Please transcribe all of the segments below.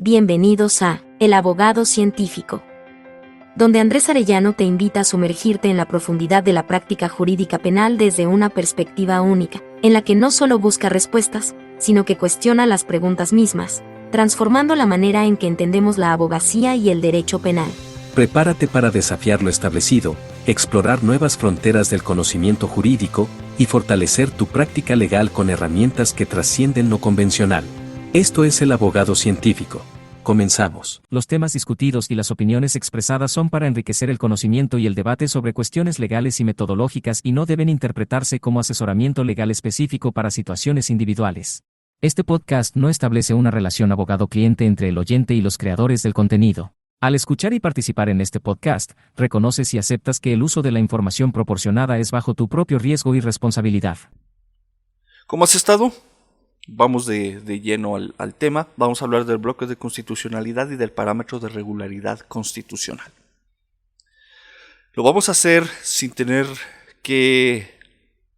Bienvenidos a El Abogado Científico, donde Andrés Arellano te invita a sumergirte en la profundidad de la práctica jurídica penal desde una perspectiva única, en la que no solo busca respuestas, sino que cuestiona las preguntas mismas, transformando la manera en que entendemos la abogacía y el derecho penal. Prepárate para desafiar lo establecido, explorar nuevas fronteras del conocimiento jurídico y fortalecer tu práctica legal con herramientas que trascienden lo convencional. Esto es El Abogado Científico. Comenzamos. Los temas discutidos y las opiniones expresadas son para enriquecer el conocimiento y el debate sobre cuestiones legales y metodológicas y no deben interpretarse como asesoramiento legal específico para situaciones individuales. Este podcast no establece una relación abogado-cliente entre el oyente y los creadores del contenido. Al escuchar y participar en este podcast, reconoces y aceptas que el uso de la información proporcionada es bajo tu propio riesgo y responsabilidad. ¿Cómo has estado? Vamos de lleno al tema. Vamos a hablar del bloque de constitucionalidad y del parámetro de regularidad constitucional. Lo vamos a hacer sin tener que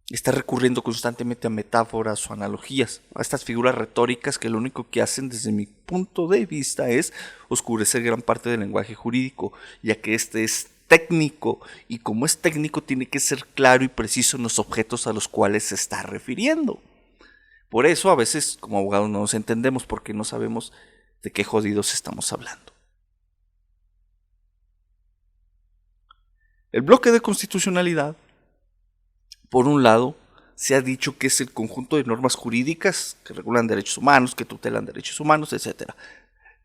estar recurriendo constantemente a metáforas o analogías, a estas figuras retóricas que lo único que hacen desde mi punto de vista es oscurecer gran parte del lenguaje jurídico, ya que este es técnico y como es técnico tiene que ser claro y preciso en los objetos a los cuales se está refiriendo. Por eso a veces como abogados no nos entendemos porque no sabemos de qué jodidos estamos hablando. El bloque de constitucionalidad, por un lado, se ha dicho que es el conjunto de normas jurídicas que regulan derechos humanos, que tutelan derechos humanos, etc.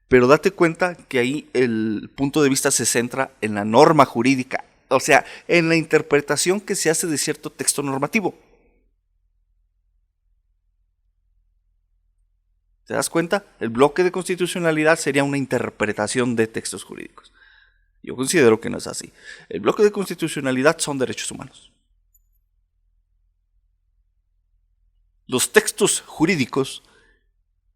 Pero date cuenta que ahí el punto de vista se centra en la norma jurídica, o sea, en la interpretación que se hace de cierto texto normativo. ¿Te das cuenta? El bloque de constitucionalidad sería una interpretación de textos jurídicos. Yo considero que no es así. El bloque de constitucionalidad son derechos humanos. Los textos jurídicos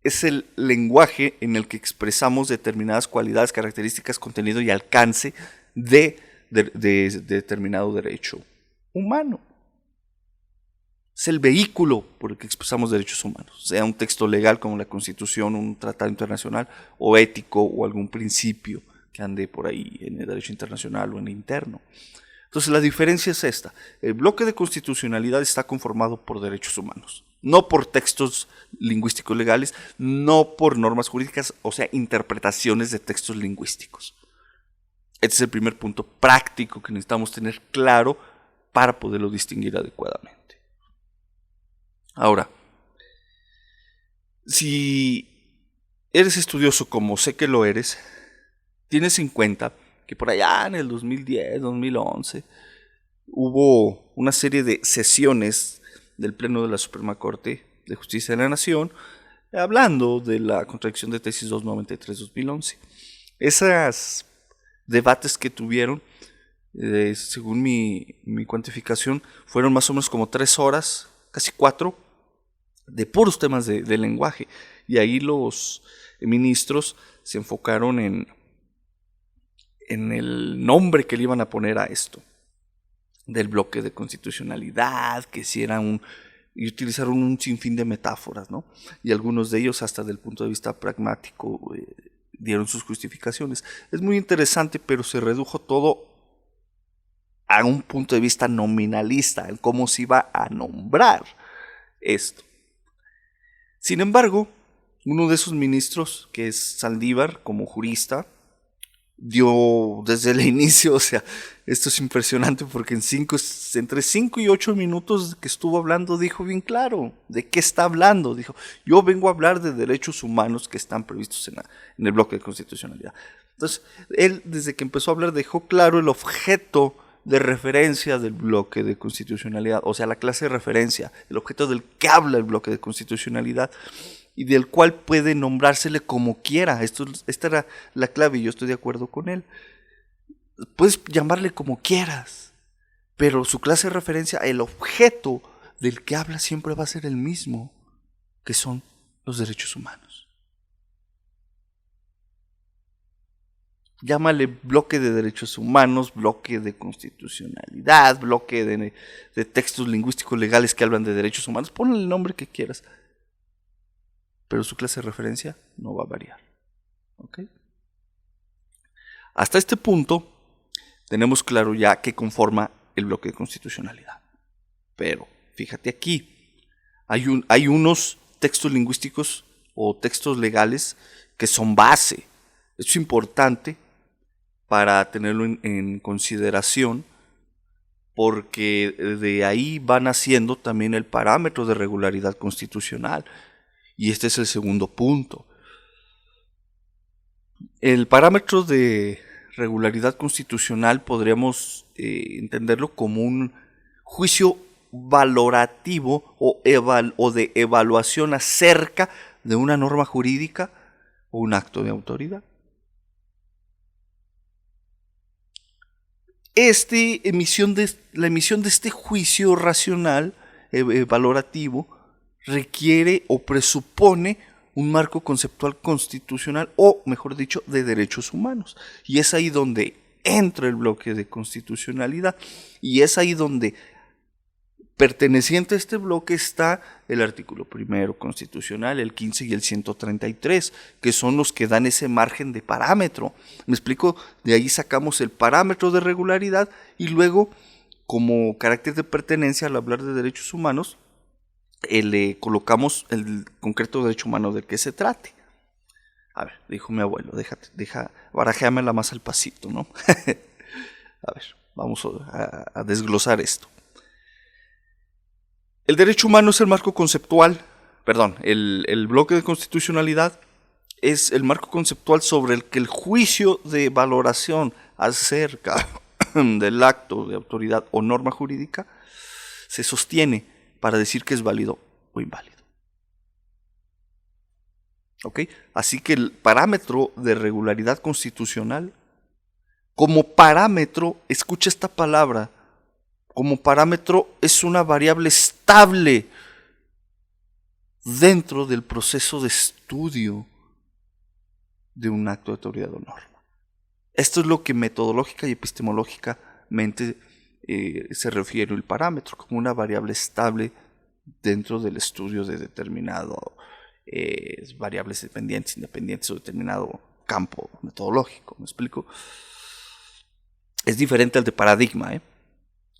es el lenguaje en el que expresamos determinadas cualidades, características, contenido y alcance de determinado derecho humano. Es el vehículo por el que expresamos derechos humanos, sea un texto legal como la Constitución, un tratado internacional, o ético, o algún principio que ande por ahí en el derecho internacional o en el interno. Entonces la diferencia es esta: el bloque de constitucionalidad está conformado por derechos humanos, no por textos lingüísticos legales, no por normas jurídicas, o sea, interpretaciones de textos lingüísticos. Este es el primer punto práctico que necesitamos tener claro para poderlo distinguir adecuadamente. Ahora, si eres estudioso como sé que lo eres, tienes en cuenta que por allá en el 2010, 2011, hubo una serie de sesiones del Pleno de la Suprema Corte de Justicia de la Nación hablando de la contradicción de tesis 293-2011. Esos debates que tuvieron, según mi cuantificación, fueron más o menos como 3 horas, casi 4, de puros temas de lenguaje. Y ahí los ministros se enfocaron en el nombre que le iban a poner a esto, del bloque de constitucionalidad, que si era y utilizaron un sinfín de metáforas, ¿no? Y algunos de ellos hasta del punto de vista pragmático dieron sus justificaciones. Es muy interesante, pero se redujo todo a un punto de vista nominalista, en cómo se iba a nombrar esto. Sin embargo, uno de esos ministros, que es Saldívar, como jurista, dio desde el inicio, o sea, esto es impresionante porque entre 5 y 8 minutos que estuvo hablando, dijo bien claro de qué está hablando. Dijo, yo vengo a hablar de derechos humanos que están previstos en el bloque de constitucionalidad. Entonces, él desde que empezó a hablar dejó claro el objeto de referencia del bloque de constitucionalidad, o sea, la clase de referencia, el objeto del que habla el bloque de constitucionalidad y del cual puede nombrársele como quiera. Esta era la clave y yo estoy de acuerdo con él. Puedes llamarle como quieras, pero su clase de referencia, el objeto del que habla siempre va a ser el mismo, que son los derechos humanos. Llámale bloque de derechos humanos, bloque de constitucionalidad, bloque de textos lingüísticos legales que hablan de derechos humanos, ponle el nombre que quieras, pero su clase de referencia no va a variar. ¿Ok? Hasta este punto tenemos claro ya qué conforma el bloque de constitucionalidad. Pero fíjate aquí, hay unos textos lingüísticos o textos legales que son base. Esto es importante para tenerlo en consideración, porque de ahí van haciendo también el parámetro de regularidad constitucional. Y este es el segundo punto. El parámetro de regularidad constitucional podríamos entenderlo como un juicio valorativo o de evaluación acerca de una norma jurídica o un acto de autoridad. La emisión de este juicio racional, valorativo, requiere o presupone un marco conceptual constitucional, o mejor dicho, de derechos humanos. Y es ahí donde entra el bloque de constitucionalidad, y es ahí donde, perteneciente a este bloque, está el artículo 1 constitucional, el 15 y el 133, que son los que dan ese margen de parámetro. ¿Me explico? De ahí sacamos el parámetro de regularidad y luego, como carácter de pertenencia al hablar de derechos humanos, le colocamos el concreto derecho humano del que se trate. A ver, dijo mi abuelo, barajéamela más al pasito, ¿no? A ver, vamos a desglosar esto. El derecho humano es el marco conceptual, el bloque de constitucionalidad es el marco conceptual sobre el que el juicio de valoración acerca del acto de autoridad o norma jurídica se sostiene para decir que es válido o inválido. ¿Ok? Así que el parámetro de regularidad constitucional, como parámetro, escucha esta palabra, como parámetro es una variable estable dentro del proceso de estudio de un acto de autoridad o norma. Esto es lo que metodológica y epistemológicamente se refiere el parámetro, como una variable estable dentro del estudio de determinado variables dependientes, independientes o determinado campo metodológico. ¿Me explico? Es diferente al de paradigma,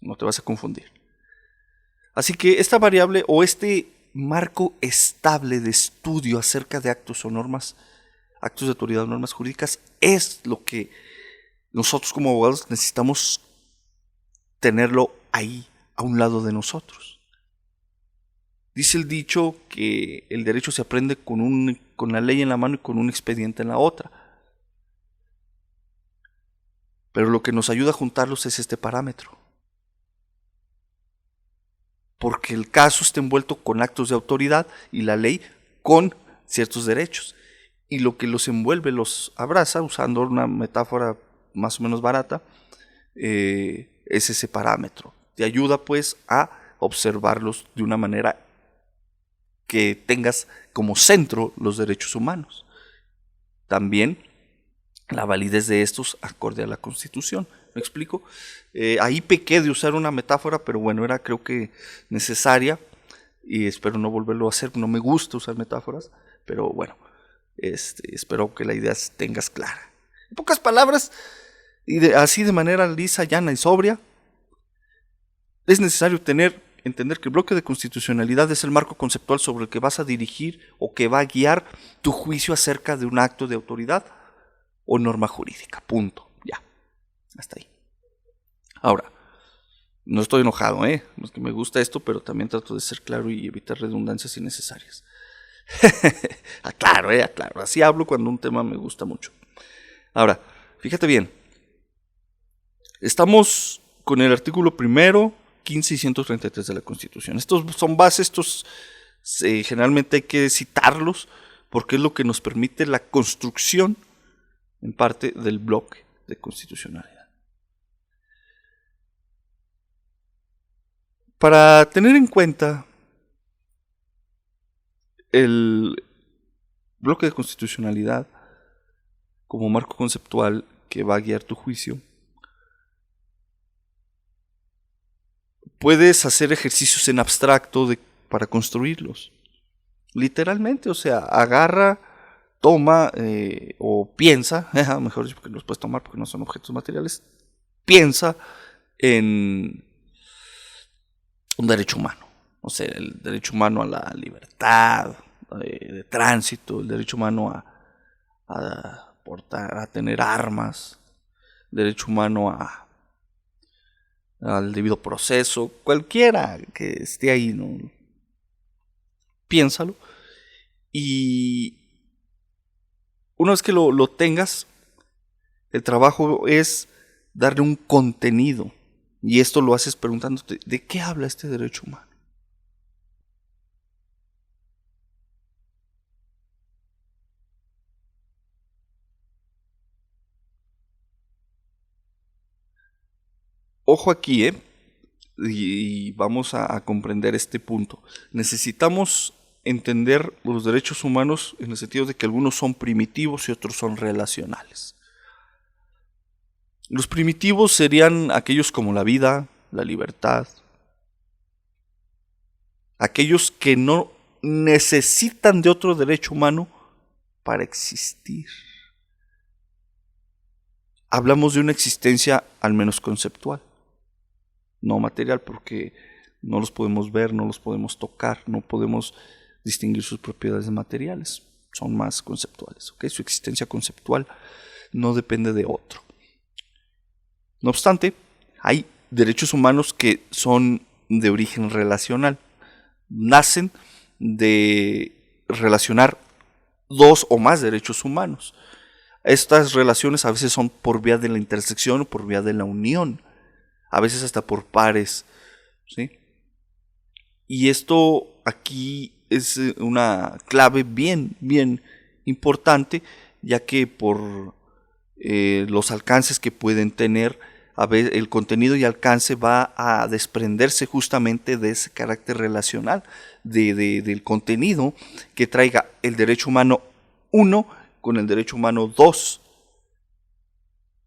no te vas a confundir. Así que esta variable o este marco estable de estudio acerca de actos o normas, actos de autoridad o normas jurídicas, es lo que nosotros como abogados necesitamos tenerlo ahí, a un lado de nosotros. Dice el dicho que el derecho se aprende con la ley en la mano y con un expediente en la otra. Pero lo que nos ayuda a juntarlos es este parámetro. Porque el caso está envuelto con actos de autoridad y la ley con ciertos derechos. Y lo que los envuelve, los abraza, usando una metáfora más o menos barata, es ese parámetro. Te ayuda pues a observarlos de una manera que tengas como centro los derechos humanos. También la validez de estos acorde a la Constitución. ¿Me explico? Ahí pequé de usar una metáfora, pero bueno, era creo que necesaria y espero no volverlo a hacer. No me gusta usar metáforas, pero bueno, espero que la idea tengas clara. En pocas palabras, y así de manera lisa, llana y sobria, es necesario entender que el bloque de constitucionalidad es el marco conceptual sobre el que vas a dirigir o que va a guiar tu juicio acerca de un acto de autoridad o norma jurídica. Punto. Ya. Hasta ahí. Ahora, no estoy enojado, no es que me gusta esto, pero también trato de ser claro y evitar redundancias innecesarias. Aclaro. Así hablo cuando un tema me gusta mucho. Ahora, fíjate bien. Estamos con el artículo 1, 15 y 133 de la Constitución. Estos son bases, generalmente hay que citarlos porque es lo que nos permite la construcción en parte del bloque de constitucionalidad. Para tener en cuenta el bloque de constitucionalidad como marco conceptual que va a guiar tu juicio, puedes hacer ejercicios en abstracto para construirlos. Literalmente, o sea, agarra toma o piensa, mejor dicho, porque no los puedes tomar porque no son objetos materiales, piensa en un derecho humano. O sea, el derecho humano a la libertad de tránsito, el derecho humano a tener armas, el derecho humano al debido proceso, cualquiera que esté ahí, ¿no? Piénsalo. Y una vez que lo tengas, el trabajo es darle un contenido. Y esto lo haces preguntándote, ¿de qué habla este derecho humano? Ojo aquí, y vamos a comprender este punto. Necesitamos entender los derechos humanos en el sentido de que algunos son primitivos y otros son relacionales. Los primitivos serían aquellos como la vida, la libertad, aquellos que no necesitan de otro derecho humano para existir. Hablamos de una existencia al menos conceptual, no material, porque no los podemos ver, no los podemos tocar, no podemos distinguir sus propiedades materiales, son más conceptuales, ¿okay? Su existencia conceptual no depende de otro. No obstante, hay derechos humanos que son de origen relacional, nacen de relacionar dos o más derechos humanos. Estas relaciones a veces son por vía de la intersección o por vía de la unión, a veces hasta por pares, ¿sí? Y esto aquí es una clave bien importante, ya que por los alcances que pueden tener, a ver, el contenido y alcance va a desprenderse justamente de ese carácter relacional, del contenido que traiga el derecho humano 1 con el derecho humano 2.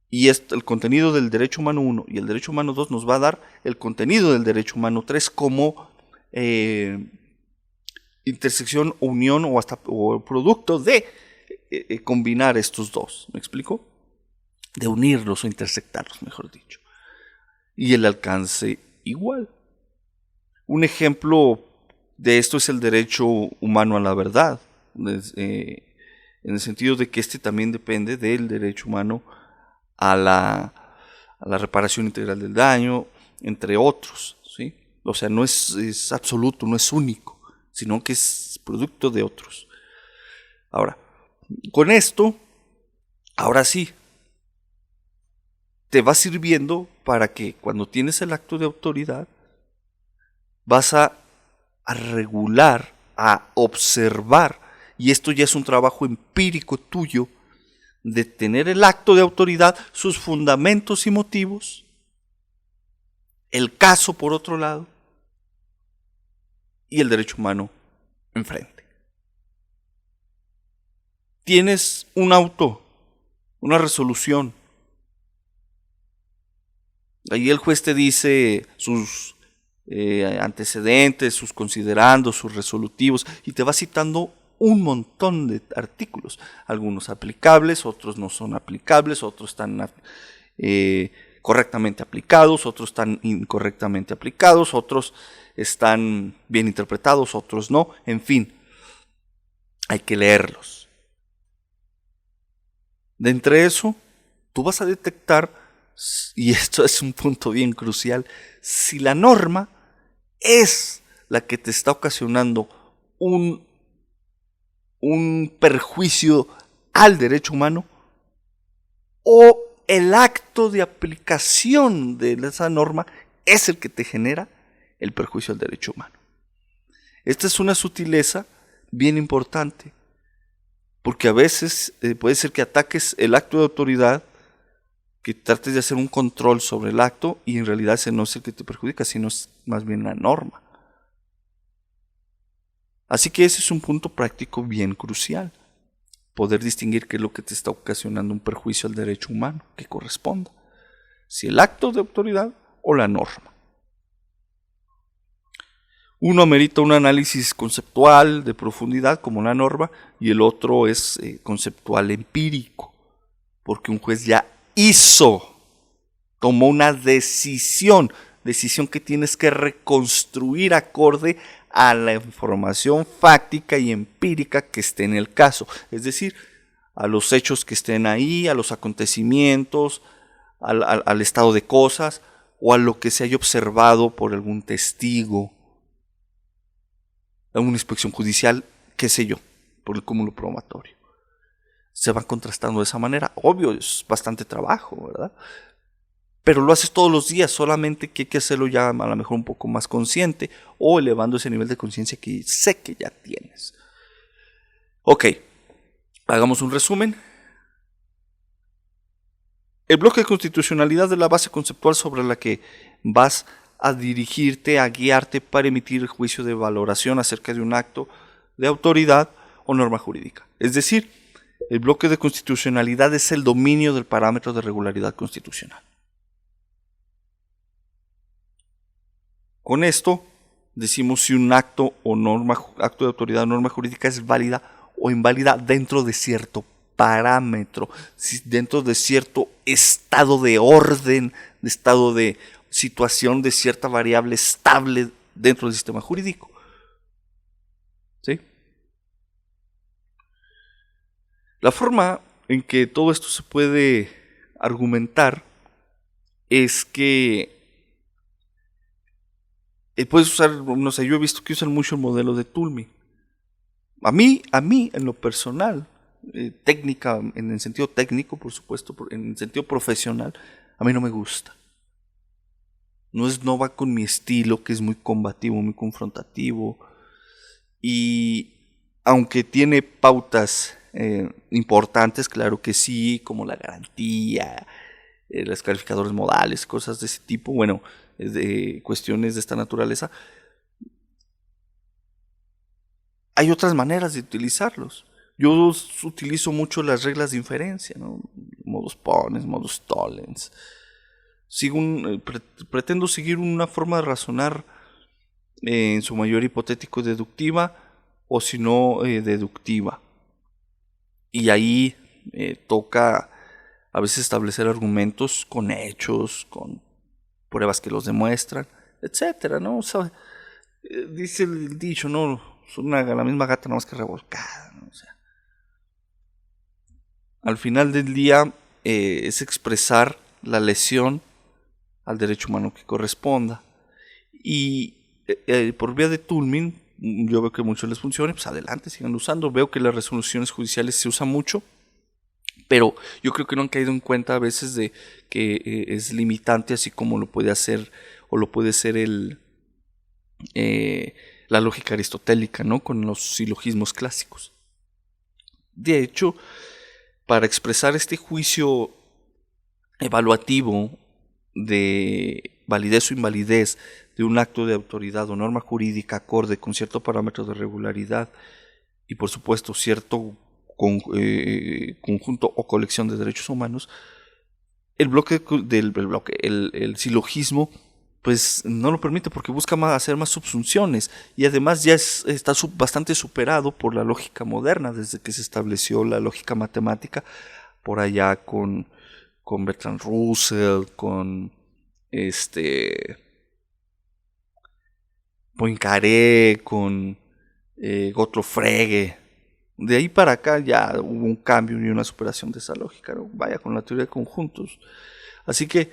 Y el contenido del derecho humano 1 y el derecho humano 2 nos va a dar el contenido del derecho humano 3 como intersección, unión o producto de combinar estos dos. ¿Me explico? De unirlos o intersectarlos, mejor dicho. Y el alcance igual. Un ejemplo de esto es el derecho humano a la verdad, en el sentido de que este también depende del derecho humano a la reparación integral del daño, entre otros, ¿sí? O sea, no es absoluto, no es único, sino que es producto de otros. Ahora, con esto, ahora sí, te va sirviendo para que cuando tienes el acto de autoridad, vas a regular, a observar, y esto ya es un trabajo empírico tuyo, de tener el acto de autoridad, sus fundamentos y motivos, el caso por otro lado, y el derecho humano enfrente. Tienes un auto, una resolución. Ahí el juez te dice sus antecedentes, sus considerandos, sus resolutivos, y te va citando un montón de artículos, algunos aplicables, otros no son aplicables, otros están correctamente aplicados, otros están incorrectamente aplicados, otros están bien interpretados, otros no, en fin, hay que leerlos. De entre eso, tú vas a detectar, y esto es un punto bien crucial, si la norma es la que te está ocasionando un perjuicio al derecho humano o el acto de aplicación de esa norma es el que te genera el perjuicio al derecho humano. Esta es una sutileza bien importante, porque a veces puede ser que ataques el acto de autoridad, que trates de hacer un control sobre el acto y en realidad ese no es el que te perjudica, sino es más bien la norma. Así que ese es un punto práctico bien crucial, poder distinguir qué es lo que te está ocasionando un perjuicio al derecho humano que corresponda, si el acto de autoridad o la norma. Uno amerita un análisis conceptual de profundidad como la norma y el otro es conceptual empírico, porque un juez ya tomó una decisión que tienes que reconstruir acorde a la información fáctica y empírica que esté en el caso, es decir, a los hechos que estén ahí, a los acontecimientos, al estado de cosas o a lo que se haya observado por algún testigo, a una inspección judicial, qué sé yo, por el cúmulo probatorio. Se van contrastando de esa manera. Obvio, es bastante trabajo, ¿verdad? Pero lo haces todos los días, solamente que hay que hacerlo ya a lo mejor un poco más consciente o elevando ese nivel de conciencia que sé que ya tienes. Ok, hagamos un resumen. El bloque de constitucionalidad es la base conceptual sobre la que vas a dirigirte, a guiarte para emitir el juicio de valoración acerca de un acto de autoridad o norma jurídica. Es decir, el bloque de constitucionalidad es el dominio del parámetro de regularidad constitucional. Con esto decimos si un acto de autoridad o norma jurídica es válida o inválida dentro de cierto parámetro, dentro de cierto estado de orden, de estado de situación, de cierta variable estable dentro del sistema jurídico. ¿Sí? La forma en que todo esto se puede argumentar es que puedes usar, no sé, yo he visto que usan mucho el modelo de Toulmin. A mí, en lo personal, técnica, en el sentido técnico, por supuesto, en el sentido profesional, a mí no me gusta. No va con mi estilo, que es muy combativo, muy confrontativo. Y aunque tiene pautas importantes, claro que sí, como la garantía, los calificadores modales, cosas de ese tipo, bueno, de cuestiones de esta naturaleza, hay otras maneras de utilizarlos. Yo utilizo mucho las reglas de inferencia, ¿no? Modus ponens, modus tollens. Pretendo seguir una forma de razonar en su mayoría hipotético-deductiva o si no deductiva. Y ahí toca a veces establecer argumentos con hechos, con pruebas que los demuestran, etcétera, ¿no? O sea, dice el dicho, ¿no? Es la misma gata nada más que revolcada, ¿no? O sea, al final del día es expresar la lesión al derecho humano que corresponda. Y por vía de Toulmin, yo veo que mucho les funciona, pues adelante, sigan usando. Veo que las resoluciones judiciales se usan mucho, pero yo creo que no han caído en cuenta a veces de que es limitante, así como lo puede hacer o lo puede ser la lógica aristotélica, ¿no? Con los silogismos clásicos. De hecho, para expresar este juicio evaluativo de validez o invalidez de un acto de autoridad o norma jurídica acorde con cierto parámetro de regularidad y por supuesto cierto conjunto o colección de derechos humanos, el silogismo pues no lo permite porque busca hacer más subsunciones y además ya está bastante superado por la lógica moderna desde que se estableció la lógica matemática por allá con Bertrand Russell, con Poincaré, con Gottlob Frege. De ahí para acá ya hubo un cambio y una superación de esa lógica, ¿no? Vaya, con la teoría de conjuntos. Así que,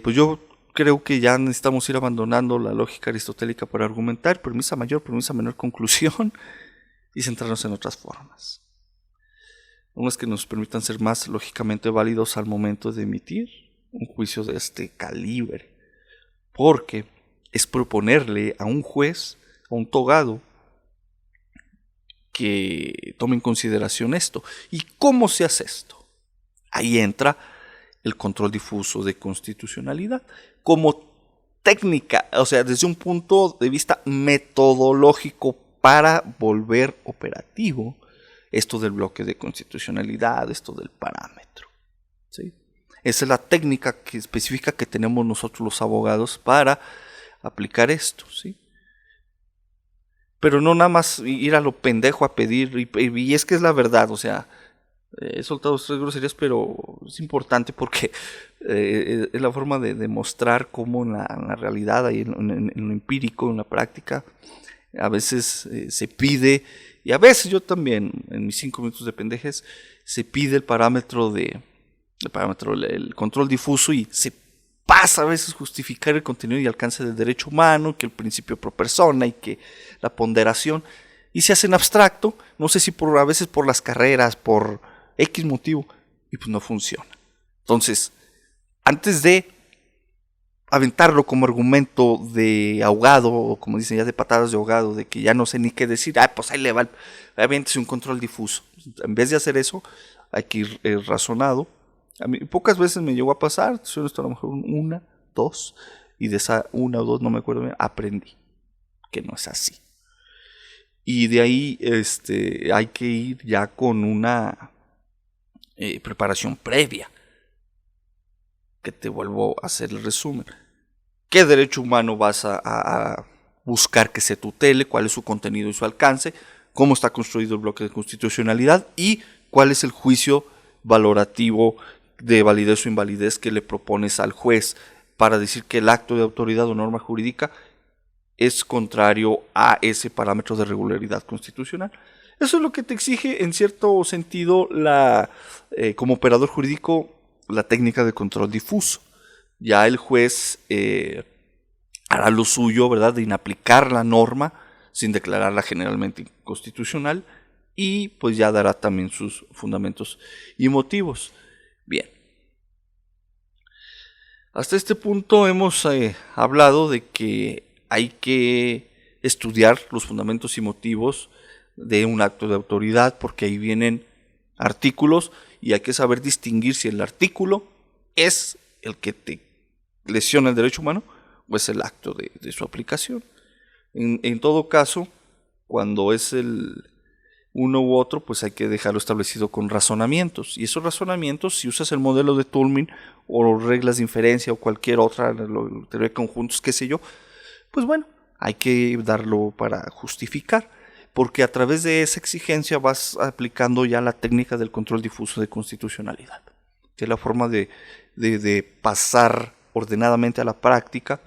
pues yo creo que ya necesitamos ir abandonando la lógica aristotélica para argumentar, premisa mayor, premisa menor, conclusión, y centrarnos en otras formas. Unas que nos permitan ser más lógicamente válidos al momento de emitir un juicio de este calibre. Porque es proponerle a un juez, a un togado, que tome en consideración esto. ¿Y cómo se hace esto? Ahí entra el control difuso de constitucionalidad como técnica, o sea, desde un punto de vista metodológico para volver operativo esto del bloque de constitucionalidad, esto del parámetro. ¿Sí? Esa es la técnica específica que tenemos nosotros los abogados para aplicar esto. ¿Sí? pero no nada más ir a lo pendejo a pedir, y es que es la verdad, o sea, he soltado 3 groserías, pero es importante porque es la forma de demostrar cómo en la realidad, ahí en lo empírico, en la práctica, a veces se pide, y a veces yo también, en mis 5 minutos de pendejes, se pide el control difuso, y se pasa a veces justificar el contenido y alcance del derecho humano, que el principio pro persona y que la ponderación, y se hace en abstracto, no sé si a veces por las carreras, por X motivo, y pues no funciona. Entonces, antes de aventarlo como argumento de ahogado, o como dicen ya de patadas de ahogado, de que ya no sé ni qué decir, pues ahí le va, aviéntese un control difuso. En vez de hacer eso, hay que ir razonado. A mí pocas veces me llegó a pasar, solo esto a lo mejor 1, 2, y de esa 1 o 2, no me acuerdo bien, aprendí que no es así. Y de ahí hay que ir ya con una preparación previa, que te vuelvo a hacer el resumen. ¿Qué derecho humano vas a buscar que se tutele? ¿Cuál es su contenido y su alcance? ¿Cómo está construido el bloque de constitucionalidad? ¿Y cuál es el juicio valorativo de validez o invalidez que le propones al juez para decir que el acto de autoridad o norma jurídica es contrario a ese parámetro de regularidad constitucional? Eso es lo que te exige en cierto sentido como operador jurídico la técnica de control difuso. Ya el juez hará lo suyo, ¿verdad?, de inaplicar la norma sin declararla generalmente inconstitucional, y pues ya dará también sus fundamentos y motivos. Bien. Hasta este punto hemos hablado de que hay que estudiar los fundamentos y motivos de un acto de autoridad, porque ahí vienen artículos y hay que saber distinguir si el artículo es el que te lesiona el derecho humano o es el acto de su aplicación. En todo caso, cuando es el uno u otro, pues hay que dejarlo establecido con razonamientos. Y esos razonamientos, si usas el modelo de Toulmin o reglas de inferencia o cualquier otra teoría de conjuntos, qué sé yo, pues bueno, hay que darlo para justificar, porque a través de esa exigencia vas aplicando ya la técnica del control difuso de constitucionalidad, que es la forma de pasar ordenadamente a la práctica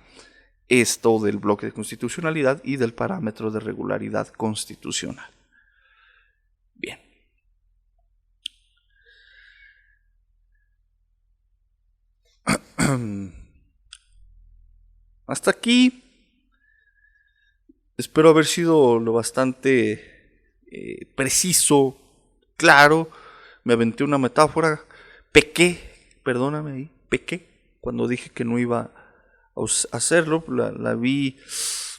esto del bloque de constitucionalidad y del parámetro de regularidad constitucional. Bien. Hasta aquí espero haber sido lo bastante preciso, claro. Me aventé una metáfora, pequé cuando dije que no iba a hacerlo. La vi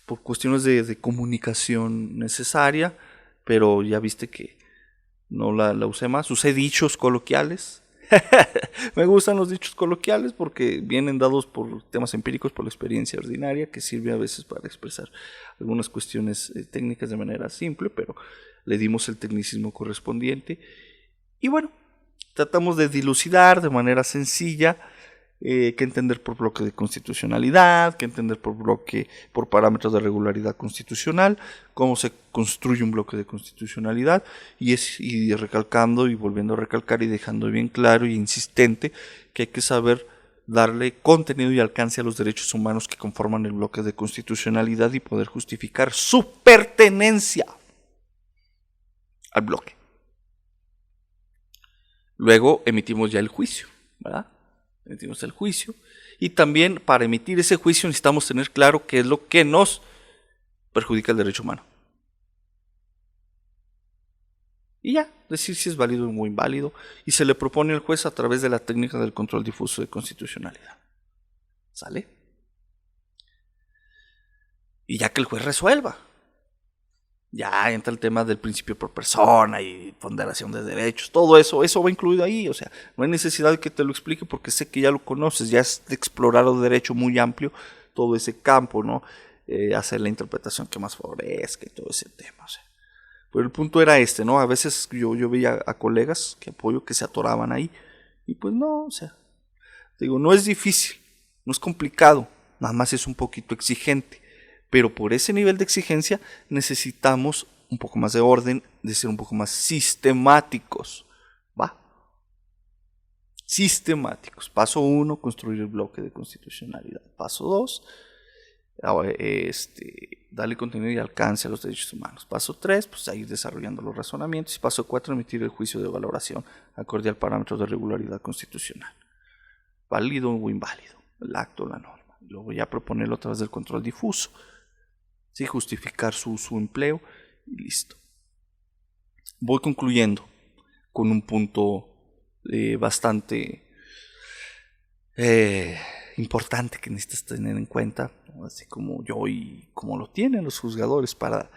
por cuestiones de comunicación necesaria, pero ya viste que no la usé más. Usé dichos coloquiales. Me gustan los dichos coloquiales porque vienen dados por temas empíricos, por la experiencia ordinaria, que sirve a veces para expresar algunas cuestiones técnicas de manera simple, pero le dimos el tecnicismo correspondiente. Y bueno, tratamos de dilucidar de manera sencilla qué entender por bloque de constitucionalidad, qué entender por parámetros de regularidad constitucional, cómo se construye un bloque de constitucionalidad, y recalcando y volviendo a recalcar y dejando bien claro y insistente que hay que saber darle contenido y alcance a los derechos humanos que conforman el bloque de constitucionalidad y poder justificar su pertenencia al bloque. Luego emitimos ya el juicio, ¿verdad? Emitimos el juicio, y también para emitir ese juicio necesitamos tener claro qué es lo que nos perjudica el derecho humano. Y ya, decir si es válido o inválido, y se le propone al juez a través de la técnica del control difuso de constitucionalidad. ¿Sale? Y ya que el juez resuelva, ya entra el tema del principio por persona y ponderación de derechos, todo eso va incluido ahí. O sea, no hay necesidad de que te lo explique porque sé que ya lo conoces, ya has explorado derecho muy amplio, todo ese campo, ¿no? Hacer la interpretación que más favorezca y todo ese tema. O sea, pero el punto era ¿no? A veces yo veía a colegas que apoyo que se atoraban ahí, y pues no, o sea, digo, no es difícil, no es complicado, nada más es un poquito exigente. Pero por ese nivel de exigencia necesitamos un poco más de orden, de ser un poco más sistemáticos. ¿Va? Sistemáticos. Paso 1, construir el bloque de constitucionalidad. Paso 2, darle contenido y alcance a los derechos humanos. Paso 3, pues ir desarrollando los razonamientos. Y paso 4, emitir el juicio de valoración acorde al parámetro de regularidad constitucional. Válido o inválido, el acto o la norma. Y luego ya proponerlo a través del control difuso. ¿Sí? Justificar su empleo y listo. Voy concluyendo con un punto bastante importante que necesitas tener en cuenta, ¿no? Así como yo y como lo tienen los juzgadores para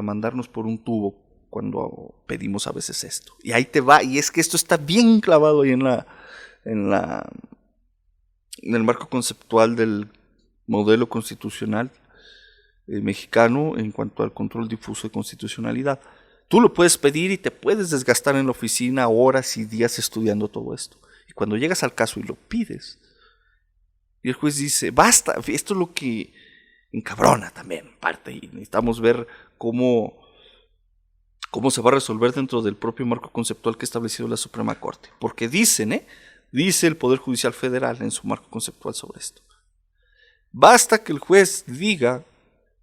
mandarnos por un tubo cuando pedimos a veces esto. Y ahí te va, y es que esto está bien clavado ahí en el marco conceptual del modelo constitucional mexicano en cuanto al control difuso de constitucionalidad. Tú lo puedes pedir y te puedes desgastar en la oficina horas y días estudiando todo esto. Y cuando llegas al caso y lo pides, y el juez dice, basta, esto es lo que encabrona también, parte, y necesitamos ver cómo se va a resolver dentro del propio marco conceptual que ha establecido la Suprema Corte. Porque dice el Poder Judicial Federal en su marco conceptual sobre esto. Basta que el juez diga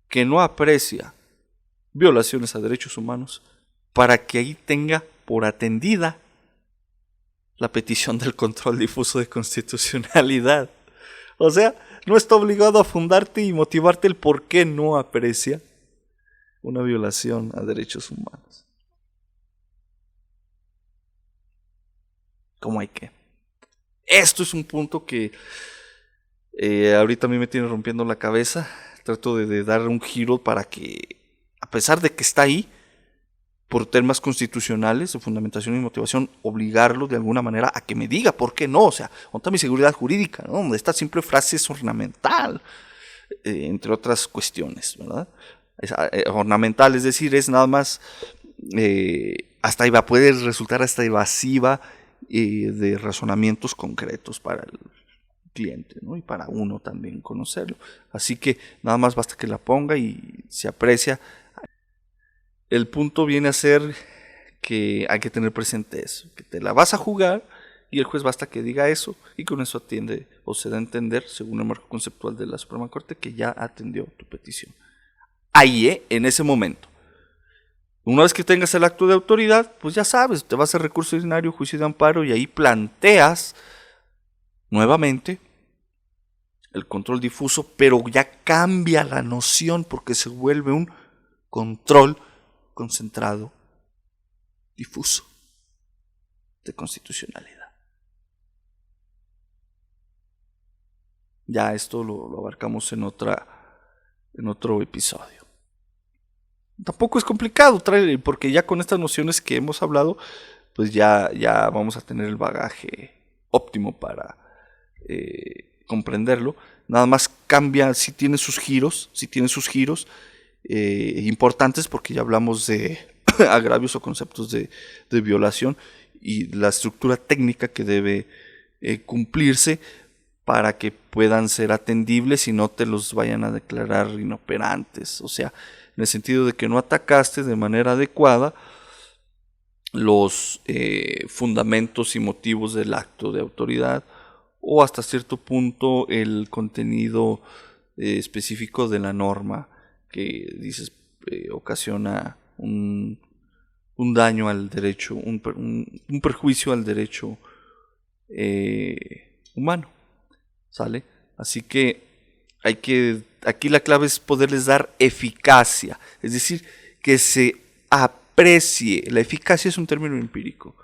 que no aprecia violaciones a derechos humanos para que ahí tenga por atendida la petición del control difuso de constitucionalidad. O sea, no está obligado a fundarte y motivarte el por qué no aprecia una violación a derechos humanos. ¿Cómo hay que? Esto es un punto que ahorita a mí me tiene rompiendo la cabeza. Trato de dar un giro para que, a pesar de que está ahí, por temas constitucionales de fundamentación y motivación, obligarlo de alguna manera a que me diga por qué no. O sea, ¿dónde está mi seguridad jurídica? ¿No? Esta simple frase es ornamental, entre otras cuestiones, ¿verdad? Es, ornamental, es decir, es nada más, puede resultar hasta evasiva de razonamientos concretos para el cliente, ¿no? Y para uno también conocerlo. Así que nada más basta que la ponga y se aprecia. El punto viene a ser que hay que tener presente eso, que te la vas a jugar y el juez basta que diga eso y con eso atiende o se da a entender, según el marco conceptual de la Suprema Corte, que ya atendió tu petición. Ahí, en ese momento. Una vez que tengas el acto de autoridad, pues ya sabes, te vas a recurso ordinario, juicio de amparo y ahí planteas nuevamente el control difuso, pero ya cambia la noción porque se vuelve un control concentrado difuso de constitucionalidad. Ya esto lo abarcamos en otro episodio. Tampoco es complicado porque ya con estas nociones que hemos hablado, pues ya vamos a tener el bagaje óptimo para comprenderlo. Nada más cambia si tiene sus giros importantes, porque ya hablamos de agravios o conceptos de violación y la estructura técnica que debe cumplirse para que puedan ser atendibles y no te los vayan a declarar inoperantes. O sea, en el sentido de que no atacaste de manera adecuada los fundamentos y motivos del acto de autoridad o hasta cierto punto el contenido específico de la norma que dices ocasiona un daño al derecho, un perjuicio al derecho humano, ¿sale? Así que aquí la clave es poderles dar eficacia, es decir, que se aprecie. La eficacia es un término empírico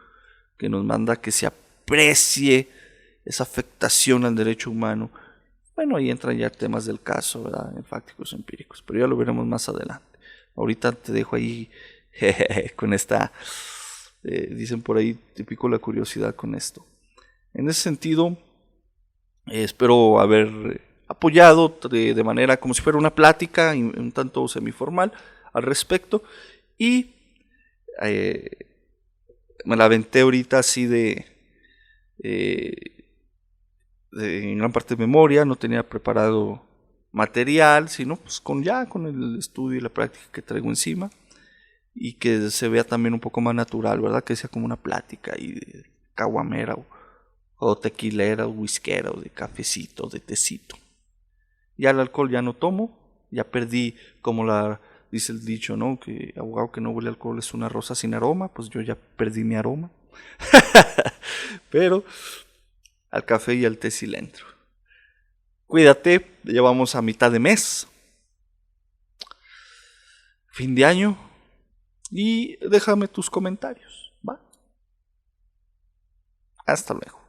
que nos manda que se aprecie esa afectación al derecho humano. Bueno, ahí entran ya temas del caso, ¿verdad? Fácticos empíricos, pero ya lo veremos más adelante. Ahorita te dejo ahí con esta, dicen por ahí, te pico la curiosidad con esto. En ese sentido, espero haber apoyado de manera como si fuera una plática, un tanto semiformal al respecto, y me la aventé ahorita así en gran parte de memoria, no tenía preparado material, sino pues con el estudio y la práctica que traigo encima, y que se vea también un poco más natural, ¿verdad? Que sea como una plática ahí de caguamera o tequilera o whiskera o de cafecito, de tecito. Ya el alcohol ya no tomo, ya perdí, como dice el dicho, ¿no? Que abogado que no huele alcohol es una rosa sin aroma, pues yo ya perdí mi aroma. Pero al café y al té sí le entro. Cuídate, ya vamos a mitad de mes, fin de año, y déjame tus comentarios, ¿va? Hasta luego.